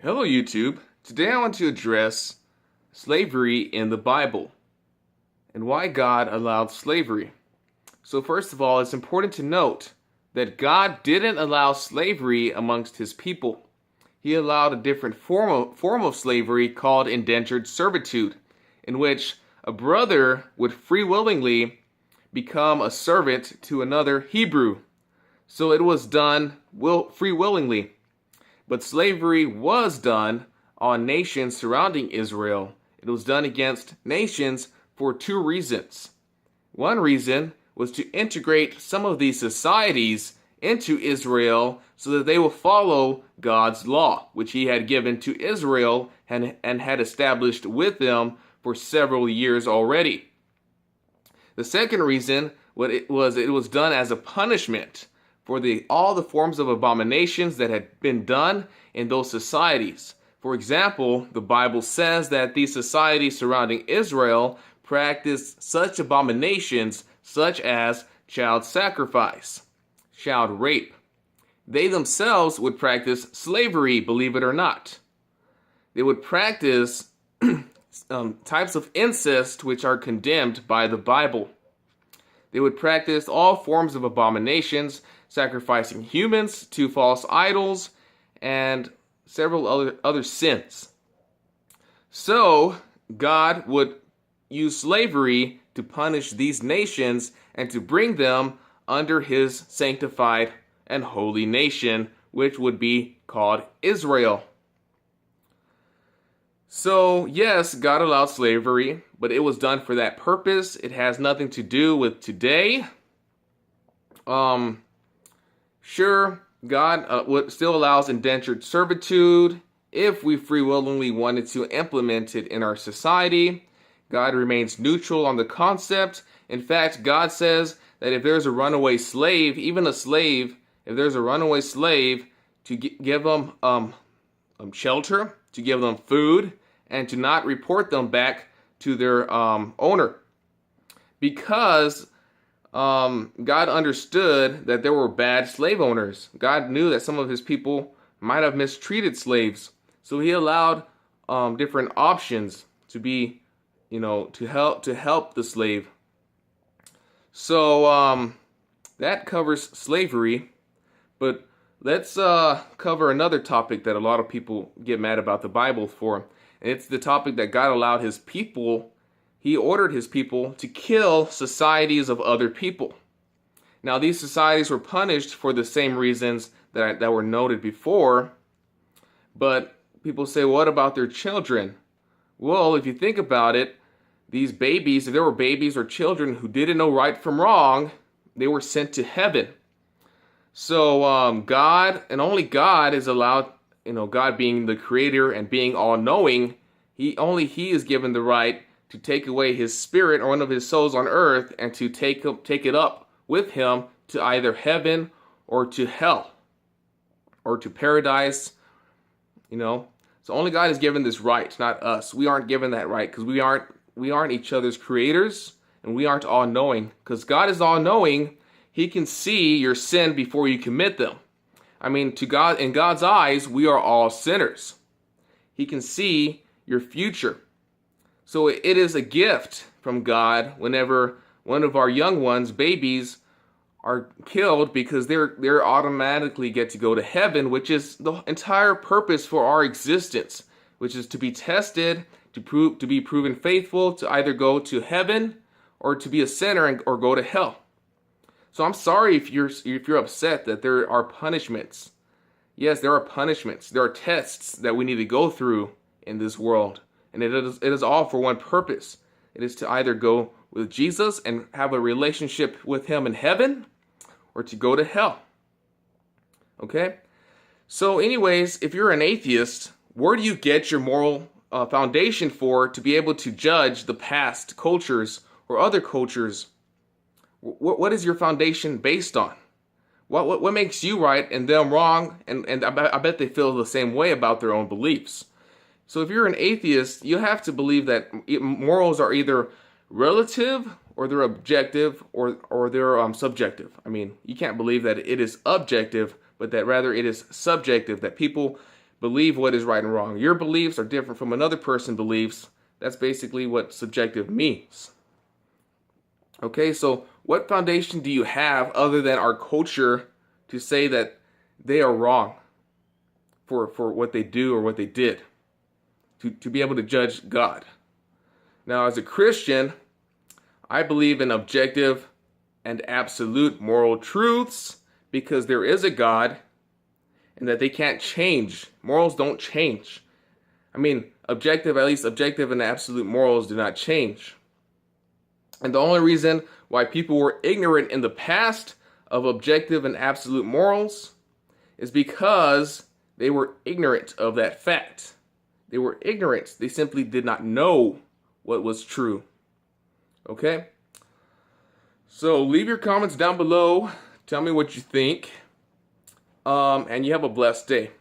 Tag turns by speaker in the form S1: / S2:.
S1: Hello, YouTube. Today I want to address slavery in the Bible and why God allowed slavery. So, first of all, it's important to note that God didn't allow slavery amongst his people. He allowed a different form of slavery called indentured servitude, in which a brother would free willingly become a servant to another Hebrew. So it was done free willingly. But slavery was done on nations surrounding Israel. It was done against nations for two reasons. One reason was to integrate some of these societies into Israel so that they will follow God's law, which he had given to Israel and had established with them for several years already. The second reason it was done as a punishment for all the forms of abominations that had been done in those societies. For example, the Bible says that these societies surrounding Israel practiced such abominations such as child sacrifice, child rape. They themselves would practice slavery, believe it or not. They would practice types of incest which are condemned by the Bible. They would practice all forms of abominations, sacrificing humans to false idols, and several other sins. So, God would use slavery to punish these nations and to bring them under his sanctified and holy nation, which would be called Israel. So, yes, God allowed slavery, but it was done for that purpose. It has nothing to do with today. Sure, God still allows indentured servitude if we free willingly wanted to implement it in our society. God remains neutral on the concept. In fact, God says that if there's a runaway slave, even a slave, if there's a runaway slave, to give them shelter, to give them food, and to not report them back to their owner. Because God understood that there were bad slave owners. God knew that some of his people might have mistreated slaves. So he allowed different options to be, to help the slave. So that covers slavery. But let's cover another topic that a lot of people get mad about the Bible for. And it's the topic that God allowed his people, he ordered his people to kill societies of other people. Now, these societies were punished for the same reasons that were noted before. But people say, what about their children? Well, if you think about it, these babies, if there were babies or children who didn't know right from wrong, they were sent to heaven. So God, and only God is allowed, God being the creator and being all-knowing, he is given the right to take away his spirit or one of his souls on earth and to take it up with him to either heaven or to hell or to paradise, So only God is given this right, not us. We aren't given that right because we aren't each other's creators and we aren't all-knowing. Because God is all-knowing, he can see your sin before you commit them. I mean, to God, in God's eyes, we are all sinners. He can see your future. So it is a gift from God whenever one of our young ones, babies, are killed because they're automatically get to go to heaven, which is the entire purpose for our existence, which is to be tested, to be proven faithful, to either go to heaven or to be a sinner or go to hell. So I'm sorry if you're upset that there are punishments. Yes, there are punishments. There are tests that we need to go through in this world. And it is all for one purpose. It is to either go with Jesus and have a relationship with him in heaven or to go to hell. Okay? So anyways, if you're an atheist, where do you get your moral foundation to be able to judge the past cultures or other cultures? What is your foundation based on? What makes you right and them wrong? And I bet they feel the same way about their own beliefs. So if you're an atheist, you have to believe that morals are either relative or they're objective or they're subjective. I mean, you can't believe that it is objective, but that rather it is subjective, that people believe what is right and wrong. Your beliefs are different from another person's beliefs. That's basically what subjective means. Okay, so what foundation do you have other than our culture to say that they are wrong for what they do or what they did, to be able to judge God? Now, as a Christian, I believe in objective and absolute moral truths because there is a God and that they can't change. Morals don't change. I mean, objective, at least objective and absolute morals do not change. And the only reason why people were ignorant in the past of objective and absolute morals is because they were ignorant of that fact. They were ignorant. They simply did not know what was true. Okay? So leave your comments down below. Tell me what you think. And you have a blessed day.